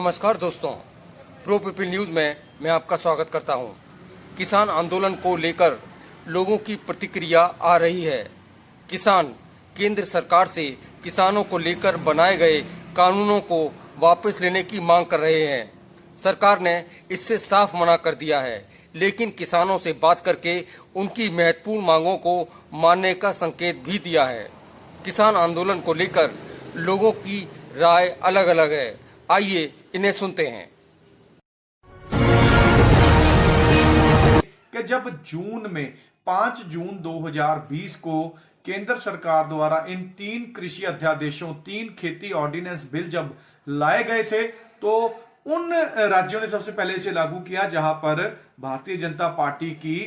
नमस्कार दोस्तों, pro people news में मैं आपका स्वागत करता हूं। किसान आंदोलन को लेकर लोगों की प्रतिक्रिया आ रही है। किसान केंद्र सरकार से किसानों को लेकर बनाए गए कानूनों को वापस लेने की मांग कर रहे हैं। सरकार ने इससे साफ मना कर दिया है, लेकिन किसानों से बात करके उनकी महत्वपूर्ण मांगों को मानने का संकेत भी दिया है। किसान आंदोलन को लेकर लोगों की राय अलग अलग है। आइए इन्हें सुनते हैं। कि जब जून में 5 जून 2020 को केंद्र सरकार द्वारा इन 3 कृषि अध्यादेशों 3 खेती ऑर्डिनेंस बिल जब लाए गए थे, तो उन राज्यों ने सबसे पहले इसे लागू किया जहां पर भारतीय जनता पार्टी की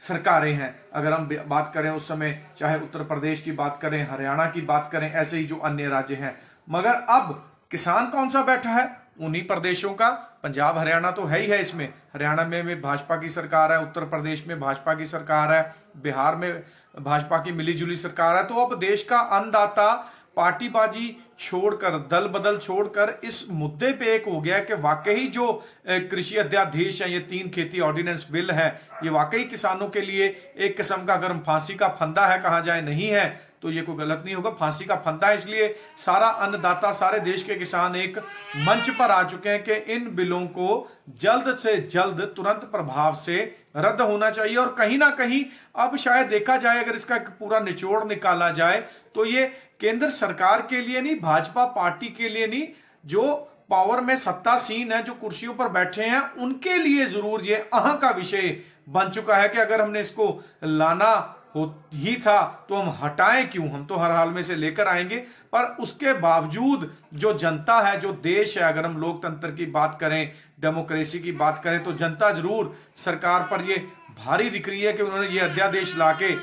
सरकारें हैं। अगर हम बात करें उस समय, चाहे उत्तर प्रदेश की बात करें, हरियाणा की बात करें, ऐसे ही जो अन्य राज्य हैं। मगर अब किसान कौन सा बैठा है? उन्हीं प्रदेशों का। पंजाब हरियाणा तो है ही है इसमें। हरियाणा में भाजपा की सरकार है, उत्तर प्रदेश में भाजपा की सरकार है, बिहार में भाजपा की मिलीजुली सरकार है। तो अब देश का अन्नदाता पार्टीबाजी छोड़कर, दल बदल छोड़कर इस मुद्दे पे एक हो गया कि वाकई जो कृषि अध्यादेश है, ये 3 खेती ऑर्डिनेंस बिल है, ये वाकई किसानों के लिए एक किस्म का गर्म फांसी का फंदा है, कहा जाए नहीं है तो ये कोई गलत नहीं होगा, फांसी का फंदा है। इसलिए सारा अन्नदाता, सारे देश के किसान एक मंच पर आ चुके हैं कि इन बिलों को जल्द से जल्द तुरंत प्रभाव से रद्द होना चाहिए। और कहीं ना कहीं अब शायद देखा जाए, अगर इसका पूरा निचोड़ निकाला जाए, तो ये केंद्र सरकार के लिए नहीं, भाजपा पार्टी के लिए नहीं, जो पावर में सत्तासीन है, जो कुर्सियों पर बैठे हैं, उनके लिए जरूर ये अहम का विषय बन चुका है कि अगर हमने इसको लाना हो ही था तो हम हटाएं क्यों? हम तो हर हाल में से लेकर आएंगे। पर उसके बावजूद जो जनता है, जो देश है, अगर हम लोकतंत्र की बात करें, डेमोक्रेसी की बात करें, तो जनता जरूर सरकार पर ये भारी दिख रही है कि उन्होंने ये अध्यादेश लाके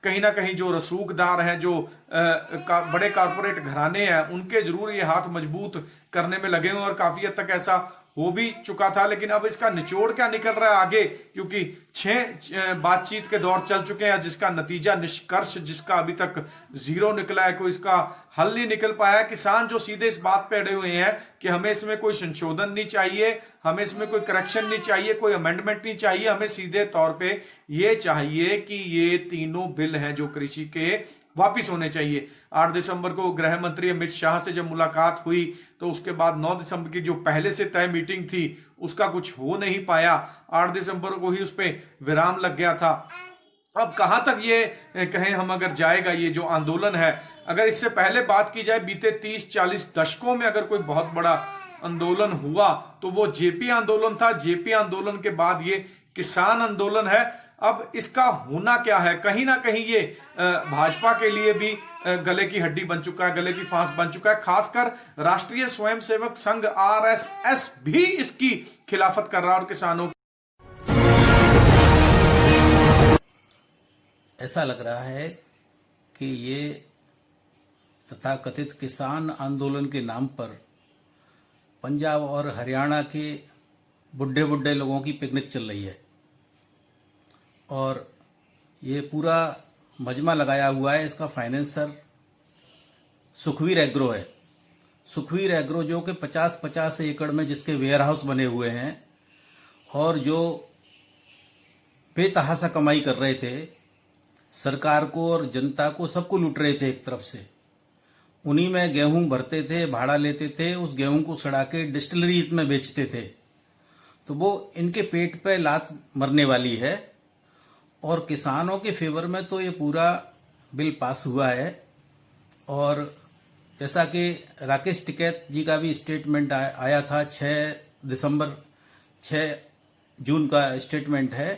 कहीं ना कहीं जो रसूखदार हैं, जो बड़े कारपोरेट घराने हैं, उनके जरूर ये हाथ मजबूत करने में लगे हुए, और काफी हद तक ऐसा हो भी चुका था। लेकिन अब इसका निचोड़ क्या निकल रहा है आगे, क्योंकि 6 बातचीत के दौर चल चुके हैं, जिसका नतीजा, निष्कर्ष जिसका अभी तक 0 निकला है, कोई इसका हल नहीं निकल पाया है। किसान जो सीधे इस बात पे अड़े हुए हैं कि हमें इसमें कोई संशोधन नहीं चाहिए, हमें इसमें कोई करेक्शन नहीं चाहिए, कोई अमेंडमेंट नहीं चाहिए, हमें सीधे तौर पे ये चाहिए कि ये तीनों बिल हैं जो कृषि के, वापिस होने चाहिए। 8 दिसंबर को गृह मंत्री अमित शाह से जब मुलाकात हुई, तो उसके बाद 9 दिसंबर की जो पहले से तय मीटिंग थी, उसका कुछ हो नहीं पाया। 8 दिसंबर को ही उस पर विराम लग गया था। अब कहां तक ये कहें हम, अगर जाएगा ये जो आंदोलन है, अगर इससे पहले बात की जाए, बीते 30-40 दशकों में अगर कोई बहुत बड़ा आंदोलन हुआ तो वो जेपी आंदोलन था। जेपी आंदोलन के बाद ये किसान आंदोलन है। अब इसका होना क्या है? कहीं ना कहीं ये भाजपा के लिए भी गले की हड्डी बन चुका है, गले की फांस बन चुका है। खासकर राष्ट्रीय स्वयंसेवक संघ आरएसएस भी इसकी खिलाफत कर रहा है। और किसानों, ऐसा लग रहा है कि ये तथाकथित किसान आंदोलन के नाम पर पंजाब और हरियाणा के बुढ़े बुढ़े लोगों की पिकनिक चल रही है, और ये पूरा मजमा लगाया हुआ है। इसका फाइनेंसर सुखवीर एग्रो है। सुखवीर एग्रो जो कि 50-50 एकड़ में जिसके वेयर हाउस बने हुए हैं, और जो बेतहाशा कमाई कर रहे थे, सरकार को और जनता को, सबको लूट रहे थे एक तरफ से। उन्हीं में गेहूं भरते थे, भाड़ा लेते थे, उस गेहूं को सड़ा के डिस्टिलरीज में बेचते थे। तो वो इनके पेट पे लात मरने वाली है। और किसानों के फेवर में तो ये पूरा बिल पास हुआ है। और जैसा कि राकेश टिकैत जी का भी स्टेटमेंट आया था, 6 जून का स्टेटमेंट है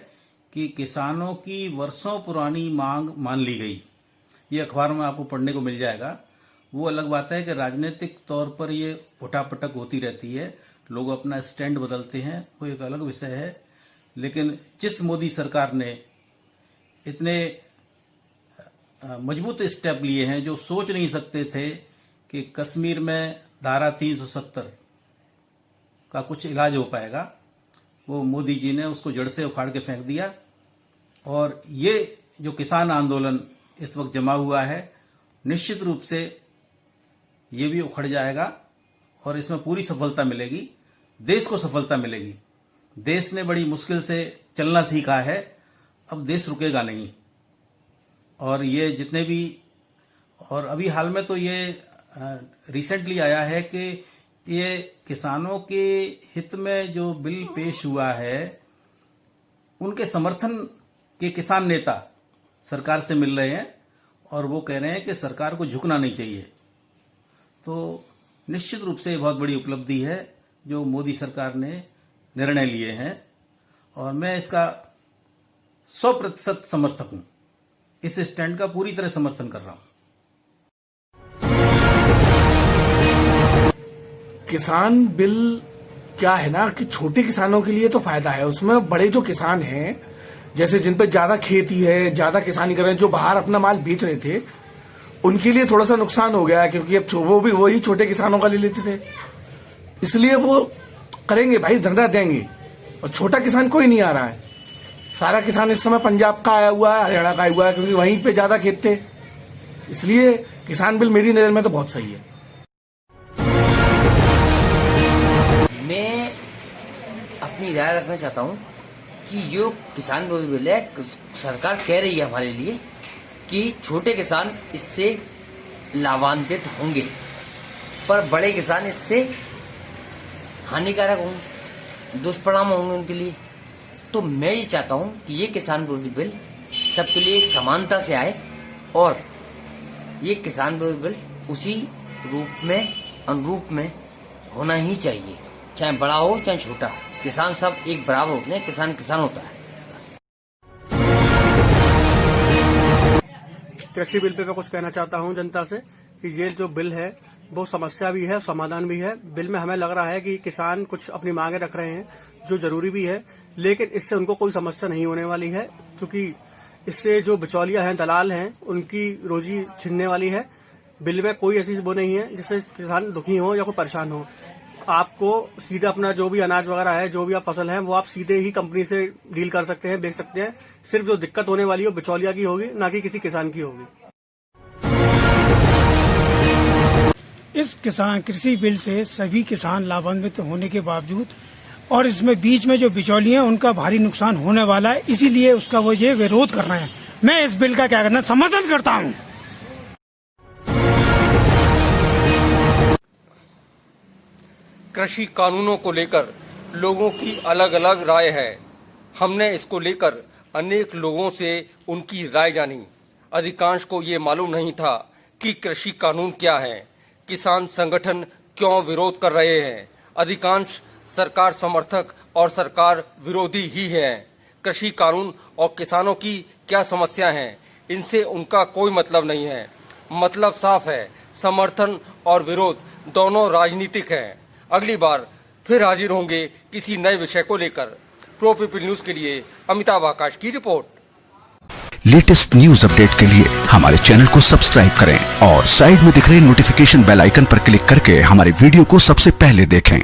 कि किसानों की वर्षों पुरानी मांग मान ली गई। ये अखबार में आपको पढ़ने को मिल जाएगा। वो अलग बात है कि राजनीतिक तौर पर ये उठापटक होती रहती है, लोग अपना स्टैंड बदलते हैं, वो एक अलग विषय है। लेकिन जिस मोदी सरकार ने इतने मजबूत स्टेप लिए हैं, जो सोच नहीं सकते थे कि कश्मीर में धारा 370 का कुछ इलाज हो पाएगा, वो मोदी जी ने उसको जड़ से उखाड़ के फेंक दिया। और ये जो किसान आंदोलन इस वक्त जमा हुआ है, निश्चित रूप से ये भी उखड़ जाएगा। और इसमें पूरी सफलता मिलेगी, देश को सफलता मिलेगी। देश ने बड़ी मुश्किल से चलना सीखा है, अब देश रुकेगा नहीं। और ये जितने भी, और अभी हाल में तो ये रिसेंटली आया है कि ये किसानों के हित में जो बिल पेश हुआ है, उनके समर्थन के किसान नेता सरकार से मिल रहे हैं और वो कह रहे हैं कि सरकार को झुकना नहीं चाहिए। तो निश्चित रूप से बहुत बड़ी उपलब्धि है जो मोदी सरकार ने निर्णय लिए हैं और मैं इसका 100% समर्थक हूं। इस स्टैंड का पूरी तरह समर्थन कर रहा हूं। किसान बिल क्या है ना कि छोटे किसानों के लिए तो फायदा है, उसमें बड़े जो किसान हैं, जैसे जिन पे ज्यादा खेती है, ज्यादा किसानी कर रहे हैं, जो बाहर अपना माल बेच रहे थे, उनके लिए थोड़ा सा नुकसान हो गया है, क्योंकि अब वो भी वही छोटे किसानों का ले लेते थे, इसलिए वो करेंगे भाई, धंधा देंगे। और छोटा किसान कोई नहीं आ रहा है, सारा किसान इस समय पंजाब का आया हुआ है, हरियाणा का आया हुआ है, क्योंकि वहीं पे ज्यादा खेत थे। इसलिए किसान बिल मेरी नजर में तो बहुत सही है। मैं अपनी राय रखना चाहता हूँ कि जो किसान विरोधी बिल है, सरकार कह रही है हमारे लिए कि छोटे किसान इससे लाभान्वित होंगे, पर बड़े किसान इससे हानिकारक होंगे, दुष्परिणाम होंगे उनके लिए। तो मैं ये चाहता हूँ कि ये किसान विरोधी बिल सबके लिए एक समानता से आए और ये किसान विरोधी बिल उसी रूप में, अनुरूप में होना ही चाहिए, चाहे बड़ा हो चाहे छोटा, किसान सब एक बराबर होते हैं, किसान किसान होता है। कृषि बिल पे मैं कुछ कहना चाहता हूं जनता से कि ये जो बिल है वो समस्या भी है, समाधान भी है। बिल में हमें लग रहा है कि किसान कुछ अपनी मांगे रख रहे हैं जो जरूरी भी है, लेकिन इससे उनको कोई समस्या नहीं होने वाली है, क्योंकि इससे जो बिचौलिया हैं, दलाल हैं, उनकी रोजी छिनने वाली है। बिल में कोई ऐसी वो नहीं है जिससे किसान दुखी हो या कोई परेशान हो। आपको सीधे अपना जो भी अनाज वगैरह है, जो भी आप फसल है, वो आप सीधे ही कंपनी से डील कर सकते हैं, बेच सकते हैं। सिर्फ जो दिक्कत होने वाली है वो बिचौलिया की होगी, ना कि किसी किसान की होगी। इस कृषि बिल से सभी किसान लाभान्वित होने के बावजूद और इसमें बीच में जो बिचौलिए हैं उनका भारी नुकसान होने वाला है, इसीलिए उसका वो ये विरोध कर रहे हैं। मैं इस बिल का क्या करना समर्थन करता हूँ। कृषि कानूनों को लेकर लोगों की अलग अलग राय है। हमने इसको लेकर अनेक लोगों से उनकी राय जानी। अधिकांश को ये मालूम नहीं था कि कृषि कानून क्या है, किसान संगठन क्यों विरोध कर रहे हैं। अधिकांश सरकार समर्थक और सरकार विरोधी ही हैं। कृषि कानून और किसानों की क्या समस्या हैं, इनसे उनका कोई मतलब नहीं है। मतलब साफ है, समर्थन और विरोध दोनों राजनीतिक हैं। अगली बार फिर हाजिर होंगे किसी नए विषय को लेकर। प्रो पीपल न्यूज के लिए अमिताभ आकाश की रिपोर्ट। लेटेस्ट न्यूज अपडेट के लिए हमारे चैनल को सब्सक्राइब करें और साइड में दिख रहे नोटिफिकेशन बेल आइकन पर क्लिक करके हमारे वीडियो को सबसे पहले देखें।